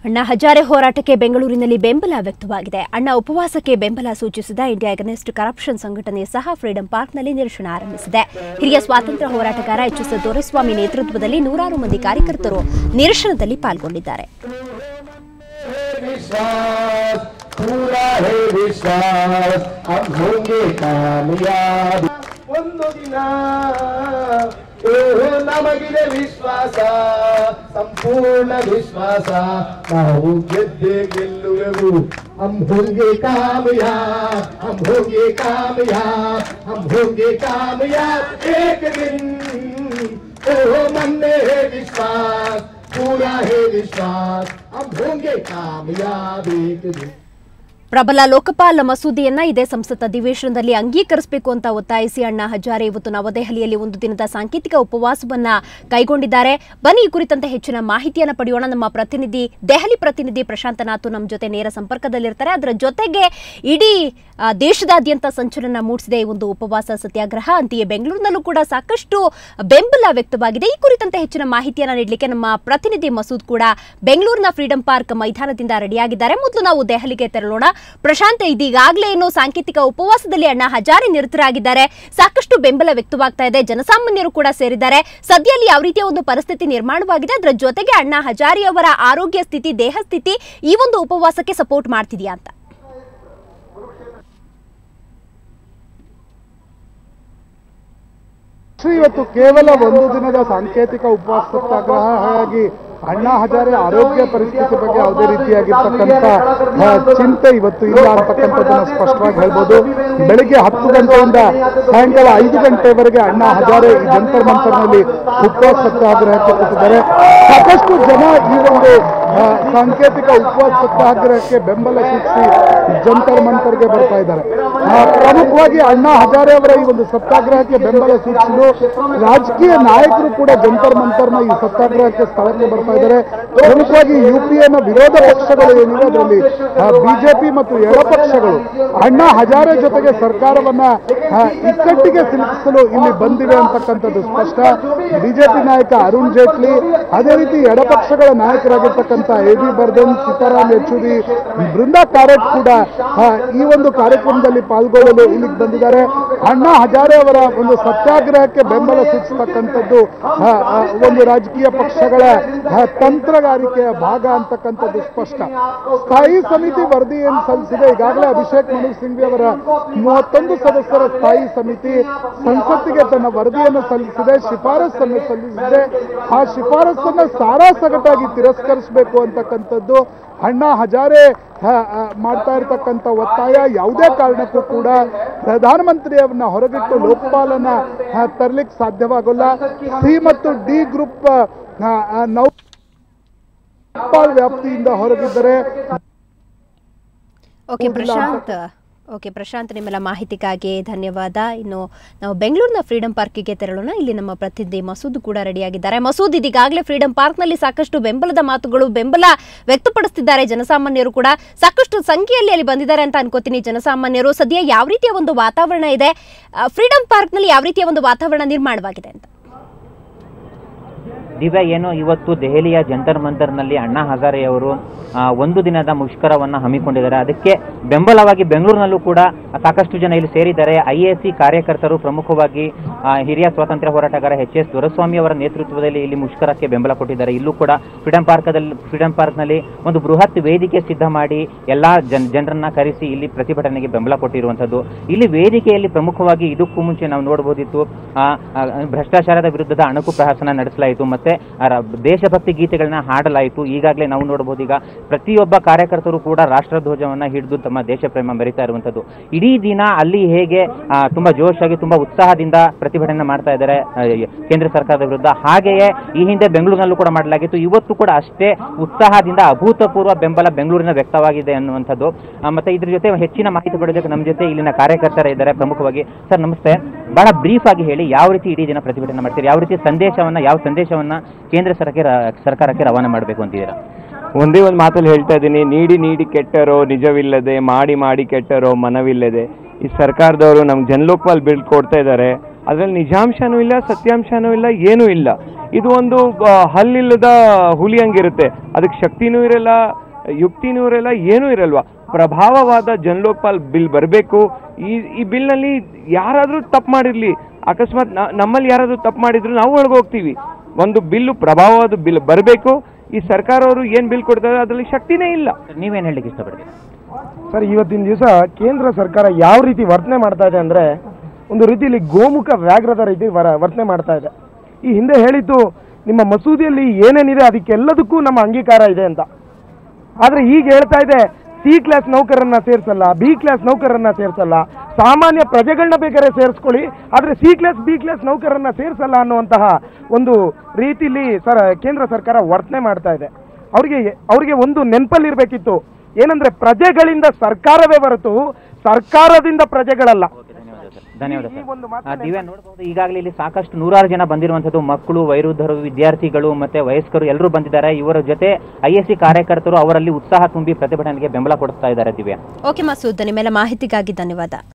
ಅಣ್ಣಾ ಹಜಾರೆ ಹೋರಾಟಕ್ಕೆ ಬೆಂಗಳೂರಿನಲ್ಲಿ ಬೆಂಬಲ ವ್ಯಕ್ತವಾಗಿದೆ. ಅಣ್ಣಾ ಉಪವಾಸಕ್ಕೆ ಬೆಂಬಲ ಸೂಚಿಸಿದ ಇಂಡಿಯಾ ಅಗೇನ್ಸ್ಟ್ ಕರಪ್ಷನ್ ಸಂಘಟನೆ ಸಹ ಫ್ರೀಡಂ ಪಾರ್ಕ್ನಲ್ಲಿ ನಿರಶನ ಆರಂಭಿಸಿದೆ. ಹಿರಿಯ ಸ್ವಾತಂತ್ರ್ಯ ಹೋರಾಟಗಾರ ಎಚ್.ಎಸ್. ದೊರೆಸ್ವಾಮಿ ನೇತೃತ್ವದಲ್ಲಿ ನೂರಾರು ಮಂದಿ ಕಾರ್ಯಕರ್ತರು ನಿರಶನದಲ್ಲಿ ಪಾಲ್ಗೊಂಡಿದ್ದಾರೆ. ನಮಗಿದೆ ವಿಶ್ವಾಸ, ಸಂಪೂರ್ಣ ವಿಶ್ವಾಸ, ನಾವು ಗೆದ್ದೆ ಗೆಲ್ಲುವೆವು. हम होंगे कामयाब, हम होंगे कामयाब, हम होंगे कामयाब एक दिन. ओ मन में है विश्वास, पूरा है विश्वास, हम होंगे कामयाब एक दिन. ಪ್ರಬಲ ಲೋಕಪಾಲ ಮಸೂದೆಯನ್ನ ಇದೇ ಸಂಸತ್ ಅಧಿವೇಶನದಲ್ಲಿ ಅಂಗೀಕರಿಸಬೇಕು ಅಂತ ಒತ್ತಾಯಿಸಿ ಅಣ್ಣಾ ಹಜಾರೆ ಇವತ್ತು ನವದೆಹಲಿಯಲ್ಲಿ ಒಂದು ದಿನದ ಸಾಂಕೇತಿಕ ಉಪವಾಸವನ್ನ ಕೈಗೊಂಡಿದ್ದಾರೆ. ಬನ್ನಿ ಈ ಕುರಿತಂತೆ ಹೆಚ್ಚಿನ ಮಾಹಿತಿಯನ್ನು ಪಡೆಯೋಣ. ನಮ್ಮ ಪ್ರತಿನಿಧಿ ದೆಹಲಿ ಪ್ರತಿನಿಧಿ ಪ್ರಶಾಂತ್ ನಾಥ್ ನಮ್ಮ ಜೊತೆ ನೇರ ಸಂಪರ್ಕದಲ್ಲಿರ್ತಾರೆ. ಅದರ ಜೊತೆಗೆ ಇಡೀ ದೇಶದಾದ್ಯಂತ ಸಂಚಲನ ಮೂಡಿಸಿದೆ ಈ ಒಂದು ಉಪವಾಸ ಸತ್ಯಾಗ್ರಹ. ಅಂತೆಯೇ ಬೆಂಗಳೂರಿನಲ್ಲೂ ಕೂಡ ಸಾಕಷ್ಟು ಬೆಂಬಲ ವ್ಯಕ್ತವಾಗಿದೆ. ಈ ಕುರಿತಂತೆ ಹೆಚ್ಚಿನ ಮಾಹಿತಿಯನ್ನು ನೀಡಲಿಕ್ಕೆ ನಮ್ಮ ಪ್ರತಿನಿಧಿ ಮಸೂದ್ ಕೂಡ ಬೆಂಗಳೂರಿನ ಫ್ರೀಡಂ ಪಾರ್ಕ್ ಮೈದಾನದಿಂದ ರೆಡಿಯಾಗಿದ್ದಾರೆ. ಮೊದಲು ನಾವು ದೆಹಲಿಗೆ ತೆರಳೋಣ. ಪ್ರಶಾಂತ್, ಇದೀಗಾಗಲೇ ಏನು ಸಾಂಕೇತಿಕ ಉಪವಾಸದಲ್ಲಿ ಅಣ್ಣಾ ಹಜಾರೆ ನಿರತರಾಗಿದ್ದಾರೆ, ಸಾಕಷ್ಟು ಬೆಂಬಲ ವ್ಯಕ್ತವಾಗ್ತಾ ಇದೆ, ಜನಸಾಮಾನ್ಯರು ಕೂಡ ಸೇರಿದ್ದಾರೆ. ಸದ್ಯದಲ್ಲಿ ಯಾವ ರೀತಿಯ ಒಂದು ಪರಿಸ್ಥಿತಿ ನಿರ್ಮಾಣವಾಗಿದೆ, ಅದರ ಜೊತೆಗೆ ಅಣ್ಣಾ ಹಜಾರೆ ಅವರ ಆರೋಗ್ಯ ಸ್ಥಿತಿ, ದೇಹ ಸ್ಥಿತಿ ಈ ಒಂದು ಉಪವಾಸಕ್ಕೆ ಸಪೋರ್ಟ್ ಮಾಡ್ತಿದೆಯಾ ಅಂತ? ಇವತ್ತು ಕೇವಲ ಒಂದು ದಿನದ ಸಾಂಕೇತಿಕ ಉಪವಾಸ ಸತ್ಯಾಗ್ರಹ. ಹಾಗಾಗಿ ಅಣ್ಣಾ ಹಜಾರೆ ಆರೋಗ್ಯ ಪರಿಸ್ಥಿತಿ ಬಗ್ಗೆ ಯಾವುದೇ ರೀತಿಯಾಗಿರ್ತಕ್ಕಂಥ ಚಿಂತೆ ಇವತ್ತು ಇಲ್ಲ ಅಂತಕ್ಕಂಥದ್ದನ್ನು ಸ್ಪಷ್ಟವಾಗಿ ಹೇಳ್ಬೋದು. ಬೆಳಿಗ್ಗೆ 10 ಗಂಟೆಯಿಂದ ಸಾಯಂಕಾಲ 5 ಗಂಟೆವರೆಗೆ ಅಣ್ಣಾ ಹಜಾರೆ ಈ ಜಂತರ್ ಮಂತರ್ನಲ್ಲಿ ಉಪವಾಸ ಸತ್ಯಾಗ್ರಹಕ್ಕೆ ಕೂತಿದ್ದಾರೆ. ಸಾಕಷ್ಟು ಜನ ಈ ಒಂದು ಸಾಂಕೇತಿಕ ಉಪವಾಸ ಸತ್ಯಾಗ್ರಹಕ್ಕೆ ಬೆಂಬಲ ಸೂಚಿಸಿ ಜಂತರ್ ಮಂತರ್ಗೆ ಬರ್ತಾ ಇದ್ದಾರೆ. ಪ್ರಮುಖವಾಗಿ ಅಣ್ಣಾ ಹಜಾರೆ ಅವರ ಈ ಒಂದು ಸತ್ಯಾಗ್ರಹಕ್ಕೆ ಬೆಂಬಲ ಸೂಚಿಸಲು ರಾಜಕೀಯ ನಾಯಕರು ಕೂಡ ಜಂತರ್ ಮಂತರ್ನ ಈ ಸತ್ಯಾಗ್ರಹಕ್ಕೆ ಸ್ಥಳಕ್ಕೆ ಬರ್ತಾ ಇದ್ದಾರೆ. ಪ್ರಮುಖವಾಗಿ ಯುಪಿಎನ ವಿರೋಧ ಪಕ್ಷಗಳು ಏನಿವೆ ಅದರಲ್ಲಿ ಬಿಜೆಪಿ ಮತ್ತು ಎಡಪಕ್ಷಗಳು ಅಣ್ಣಾ ಹಜಾರೆ ಜೊತೆಗೆ ಸರ್ಕಾರವನ್ನ ಇಕ್ಕಟ್ಟಿಗೆ ಸಿಲುಕಿಸಲು ಇಲ್ಲಿ ಬಂದಿವೆ ಅಂತಕ್ಕಂಥದ್ದು ಸ್ಪಷ್ಟ. ಬಿಜೆಪಿ ನಾಯಕ ಅರುಣ್ ಜೇಟ್ಲಿ, ಅದೇ ರೀತಿ ಎಡಪಕ್ಷಗಳ ನಾಯಕರಾಗಿರ್ತಕ್ಕಂಥ ಎ.ಬಿ. ಬರ್ಧನ್, ಸೀತಾರಾಮ್ ಯೆಚೂರಿ, ಬೃಂದಾ ಕಾರಟ್ ಕೂಡ ಈ ಒಂದು ಕಾರ್ಯಕ್ರಮದಲ್ಲಿ ಪಾಲ್ಗೊಳ್ಳಲು ಇಲ್ಲಿಗೆ ಬಂದಿದ್ದಾರೆ. ಅಣ್ಣಾ ಹಜಾರೆ ಅವರ ಒಂದು ಸತ್ಯಾಗ್ರಹಕ್ಕೆ ಬೆಂಬಲ ಸೂಚಿಸತಕ್ಕಂಥದ್ದು ಒಂದು ರಾಜಕೀಯ ಪಕ್ಷಗಳ ತಂತ್ರಗಾರಿಕೆಯ ಭಾಗ ಅಂತಕ್ಕಂಥದ್ದು ಸ್ಪಷ್ಟ. ಸ್ಥಾಯಿ ಸಮಿತಿ ವರದಿ ಏನು ಸಲ್ಲಿಸಿದೆ, ಈಗಾಗಲೇ ಅಭಿಷೇಕ್ ಮನು ಸಿಂಘ್ವಿ ಅವರ 31 ಸದಸ್ಯರ ಸ್ಥಾಯಿ ಸಮಿತಿ ಸಂಸತ್ತಿಗೆ ತನ್ನ ವರದಿಯನ್ನು ಸಲ್ಲಿಸಿದೆ, ಶಿಫಾರಸನ್ನು ಸಲ್ಲಿಸಿದೆ. ಆ ಶಿಫಾರಸನ್ನು ಸಾರಾಸಗಟಾಗಿ ತಿರಸ್ಕರಿಸಬೇಕು ಅಂತಕ್ಕಂಥದ್ದು ಅಣ್ಣಾ ಹಜಾರೆ ಮಾಡ್ತಾ ಇರತಕ್ಕಂಥ ಒತ್ತಾಯ. ಯಾವುದೇ ಕಾರಣಕ್ಕೂ ಕೂಡ ಪ್ರಧಾನಮಂತ್ರಿಯವನ್ನ ಹೊರಗಿಟ್ಟು ಲೋಕಪಾಲನ ತರಲಿಕ್ಕೆ ಸಾಧ್ಯವಾಗಲ್ಲ. ಸಿ ಮತ್ತು ಡಿ ಗ್ರೂಪ್ ಲೋಕಪಾಲ್ ವ್ಯಾಪ್ತಿಯಿಂದ ಹೊರಗಿದ್ದರೆ. ಓಕೆ ಪ್ರಶಾಂತ್, ನಿಮ್ಮೆಲ್ಲ ಮಾಹಿತಿಗಾಗಿ ಧನ್ಯವಾದ. ಇನ್ನು ನಾವು ಬೆಂಗಳೂರಿನ ಫ್ರೀಡಂ ಪಾರ್ಕಿಗೆ ತೆರಳೋಣ. ಇಲ್ಲಿ ನಮ್ಮ ಪ್ರತಿನಿಧಿ ಮಸೂದ್ ಕೂಡ ರೆಡಿಯಾಗಿದ್ದಾರೆ. ಮಸೂದ್, ಇದೀಗಾಗಲೇ ಫ್ರೀಡಂ ಪಾರ್ಕ್ನಲ್ಲಿ ಸಾಕಷ್ಟು ಬೆಂಬಲದ ಮಾತುಗಳು, ಬೆಂಬಲ ವ್ಯಕ್ತಪಡಿಸುತ್ತಿದ್ದಾರೆ ಜನಸಾಮಾನ್ಯರು ಕೂಡ. ಸಾಕಷ್ಟು ಸಂಖ್ಯೆಯಲ್ಲಿ ಅಲ್ಲಿ ಬಂದಿದ್ದಾರೆ ಅಂತ ಅನ್ಕೋತೀನಿ ಜನಸಾಮಾನ್ಯರು. ಸದ್ಯ ಯಾವ ರೀತಿಯ ಒಂದು ವಾತಾವರಣ ಇದೆ ಫ್ರೀಡಂ ಪಾರ್ಕ್ನಲ್ಲಿ, ಯಾವ ರೀತಿಯ ಒಂದು ವಾತಾವರಣ ನಿರ್ಮಾಣವಾಗಿದೆ ಅಂತ? ದಿವ್ಯಾ, ಏನು ಇವತ್ತು ದೆಹಲಿಯ ಜಂತರ್ ಮಂತರ್ನಲ್ಲಿ ಅಣ್ಣಾ ಹಜಾರೆಯವರು ಒಂದು ದಿನದ ಮುಷ್ಕರವನ್ನು ಹಮ್ಮಿಕೊಂಡಿದ್ದಾರೆ. ಅದಕ್ಕೆ ಬೆಂಬಲವಾಗಿ ಬೆಂಗಳೂರಿನಲ್ಲೂ ಕೂಡ ಸಾಕಷ್ಟು ಜನ ಇಲ್ಲಿ ಸೇರಿದ್ದಾರೆ. ಐಎಸಿ ಕಾರ್ಯಕರ್ತರು, ಪ್ರಮುಖವಾಗಿ ಹಿರಿಯ ಸ್ವಾತಂತ್ರ್ಯ ಹೋರಾಟಗಾರ ಎಚ್.ಎಸ್. ದೊರೆಸ್ವಾಮಿ ಅವರ ನೇತೃತ್ವದಲ್ಲಿ ಇಲ್ಲಿ ಮುಷ್ಕರಕ್ಕೆ ಬೆಂಬಲ ಕೊಟ್ಟಿದ್ದಾರೆ. ಇಲ್ಲೂ ಕೂಡ ಫ್ರೀಡಂ ಪಾರ್ಕ್ನಲ್ಲಿ ಒಂದು ಬೃಹತ್ ವೇದಿಕೆ ಸಿದ್ಧ ಮಾಡಿ ಎಲ್ಲ ಜನರನ್ನ ಕರೆಸಿ ಇಲ್ಲಿ ಪ್ರತಿಭಟನೆಗೆ ಬೆಂಬಲ ಕೊಟ್ಟಿರುವಂಥದ್ದು. ಇಲ್ಲಿ ವೇದಿಕೆಯಲ್ಲಿ ಪ್ರಮುಖವಾಗಿ ಇದಕ್ಕೂ ಮುಂಚೆ ನಾವು ನೋಡಬಹುದಿತ್ತು, ಭ್ರಷ್ಟಾಚಾರದ ವಿರುದ್ಧದ ಅಣಕು ಪ್ರಹಸನ ನಡೆಸಲಾಯಿತು, ಮತ್ತೆ ದೇಶಭಕ್ತಿ ಗೀತೆಗಳನ್ನ ಹಾಡಲಾಯಿತು. ಈಗಾಗಲೇ ನಾವು ನೋಡಬಹುದು, ಈಗ ಪ್ರತಿಯೊಬ್ಬ ಕಾರ್ಯಕರ್ತರು ಕೂಡ ರಾಷ್ಟ್ರಧ್ವಜವನ್ನ ಹಿಡಿದು ತಮ್ಮ ದೇಶ ಪ್ರೇಮ ಮೆರಿತಾ ಇರುವಂತದ್ದು. ಇಡೀ ದಿನ ಅಲ್ಲಿ ಹೇಗೆ ತುಂಬಾ ಜೋಶಾಗಿ, ತುಂಬಾ ಉತ್ಸಾಹದಿಂದ ಪ್ರತಿಭಟನೆ ಮಾಡ್ತಾ ಇದ್ದಾರೆ ಕೇಂದ್ರ ಸರ್ಕಾರದ ವಿರುದ್ಧ, ಹಾಗೆಯೇ ಈ ಹಿಂದೆ ಬೆಂಗಳೂರಿನಲ್ಲೂ ಕೂಡ ಮಾಡಲಾಗಿತ್ತು. ಇವತ್ತು ಕೂಡ ಅಷ್ಟೇ ಉತ್ಸಾಹದಿಂದ ಅಭೂತಪೂರ್ವ ಬೆಂಬಲ ಬೆಂಗಳೂರಿನ ವ್ಯಕ್ತವಾಗಿದೆ ಅನ್ನುವಂಥದ್ದು. ಮತ್ತೆ ಇದ್ರ ಜೊತೆ ಹೆಚ್ಚಿನ ಮಾಹಿತಿ ಪಡೆಯೋದಕ್ಕೆ ನಮ್ಮ ಜೊತೆ ಇಲ್ಲಿನ ಕಾರ್ಯಕರ್ತರ ಇದ್ದಾರೆ. ಪ್ರಮುಖವಾಗಿ ಸರ್ ನಮಸ್ತೆ, ಬಹಳ ಬ್ರೀಫ್ ಆಗಿ ಹೇಳಿ, ಯಾವ ರೀತಿ ಇಡೀ ದಿನ ಪ್ರತಿಭಟನೆ ಮಾಡ್ತೀರಿ, ಯಾವ ರೀತಿ ಯಾವ ಸಂದೇಶವನ್ನ ಕೇಂದ್ರ ಸರ್ಕಾರಕ್ಕೆ ರವಾನೆ ಮಾಡಬೇಕು ಅಂತಿದ್ದೀರಾ? ಒಂದೇ ಒಂದು ಮಾತಲ್ಲಿ ಹೇಳ್ತಾ ಇದ್ದೀನಿ, ನೀಡಿ ಕೆಟ್ಟರೋ ನಿಜವಿಲ್ಲದೆ, ಮಾಡಿ ಕೆಟ್ಟರೋ ಮನವಿಲ್ಲದೆ. ಈ ಸರ್ಕಾರದವರು ನಮ್ಗೆ ಜನಲೋಕಪಾಲ್ ಬಿಲ್ ಕೊಡ್ತಾ ಇದ್ದಾರೆ, ಅದರಲ್ಲಿ ನಿಜಾಂಶನೂ ಇಲ್ಲ, ಸತ್ಯಾಂಶನೂ ಇಲ್ಲ, ಏನೂ ಇಲ್ಲ. ಇದು ಒಂದು ಹಲ್ಲಿಲ್ಲದ ಹುಲಿ ಹಂಗಿರುತ್ತೆ. ಅದಕ್ಕೆ ಶಕ್ತಿನೂ ಇರಲ್ಲ, ಯುಕ್ತಿನೂ ಇರಲ್ಲ, ಏನೂ ಇರಲ್ವಾ. ಪ್ರಭಾವವಾದ ಜನಲೋಕಪಾಲ್ ಬಿಲ್ ಬರಬೇಕು. ಈ ಬಿಲ್ನಲ್ಲಿ ಯಾರಾದರೂ ತಪ್ಪು ಮಾಡಿರಲಿ, ಅಕಸ್ಮಾತ್ ನಮ್ಮಲ್ಲಿ ಯಾರಾದರೂ ತಪ್ಪು ಮಾಡಿದ್ರು ನಾವು ಒಳಗೋಗ್ತೀವಿ. ಒಂದು ಬಿಲ್ಲು ಪ್ರಭಾವವಾದ ಬಿಲ್ ಬರಬೇಕು. ಈ ಸರ್ಕಾರವರು ಏನು ಬಿಲ್ ಕೊಡ್ತಾರೆ ಅದರಲ್ಲಿ ಶಕ್ತಿನೇ ಇಲ್ಲ. ನೀವೇನು ಹೇಳಲಿಕ್ಕೆ ಇಷ್ಟಪಡ್ತೀರಿ ಸರ್? ಇವತ್ತಿನ ದಿವಸ ಕೇಂದ್ರ ಸರ್ಕಾರ ಯಾವ ರೀತಿ ವರ್ತನೆ ಮಾಡ್ತಾ ಇದೆ ಅಂದರೆ, ಒಂದು ರೀತಿಯಲ್ಲಿ ಗೋಮುಖ ವ್ಯಾಘ್ರದ ರೀತಿ ವರ್ತನೆ ಮಾಡ್ತಾ ಇದೆ. ಈ ಹಿಂದೆ ಹೇಳಿದ್ದು ನಿಮ್ಮ ಮಸೂದೆಯಲ್ಲಿ ಏನೇನಿದೆ ಅದಕ್ಕೆಲ್ಲದಕ್ಕೂ ನಮ್ಮ ಅಂಗೀಕಾರ ಇದೆ ಅಂತ. ಆದರೆ ಈಗ ಹೇಳ್ತಾ ಇದೆ ಸಿ ಕ್ಲಾಸ್ ನೌಕರರನ್ನ ಸೇರಿಸಲ್ಲ, ಬಿ ಕ್ಲಾಸ್ ನೌಕರರನ್ನ ಸೇರಿಸಲ್ಲ, ಸಾಮಾನ್ಯ ಪ್ರಜೆಗಳನ್ನ ಬೇಕಾದ್ರೆ ಸೇರಿಸ್ಕೊಳ್ಳಿ, ಆದರೆ ಸಿ ಕ್ಲಾಸ್ ಬಿ ಕ್ಲಾಸ್ ನೌಕರರನ್ನ ಸೇರಿಸಲ್ಲ ಅನ್ನುವಂತಹ ಒಂದು ರೀತಿಲಿ ಕೇಂದ್ರ ಸರ್ಕಾರ ವರ್ತನೆ ಮಾಡ್ತಾ ಇದೆ. ಅವ್ರಿಗೆ ಒಂದು ನೆನಪಲ್ಲಿರಬೇಕಿತ್ತು, ಏನಂದ್ರೆ ಪ್ರಜೆಗಳಿಂದ ಸರ್ಕಾರವೇ ಹೊರತು ಸರ್ಕಾರದಿಂದ ಪ್ರಜೆಗಳಲ್ಲ. ಧನ್ಯವಾದ ಸರ್. ದಿವ್ಯಾ, ನೋಡಬಹುದು ಈಗಾಗಲೇ ಇಲ್ಲಿ ಸಾಕಷ್ಟು ನೂರಾರು ಜನ ಬಂದಿರುವಂಥದ್ದು, ಮಕ್ಕಳು, ವಯೋವೃದ್ಧರು, ವಿದ್ಯಾರ್ಥಿಗಳು ಮತ್ತೆ ವಯಸ್ಕರು ಎಲ್ಲರೂ ಬಂದಿದ್ದಾರೆ. ಇವರ ಜೊತೆ IAC ಕಾರ್ಯಕರ್ತರು ಅವರಲ್ಲಿ ಉತ್ಸಾಹ ತುಂಬಿ ಪ್ರತಿಭಟನೆಗೆ ಬೆಂಬಲ ಕೊಡ್ತಾ ಇದ್ದಾರೆ. ದಿವ್ಯಾ, ಓಕೆ ಮಸೂದ್, ನಿಮ್ಮೆಲ್ಲ ಮಾಹಿತಿಗಾಗಿ ಧನ್ಯವಾದ.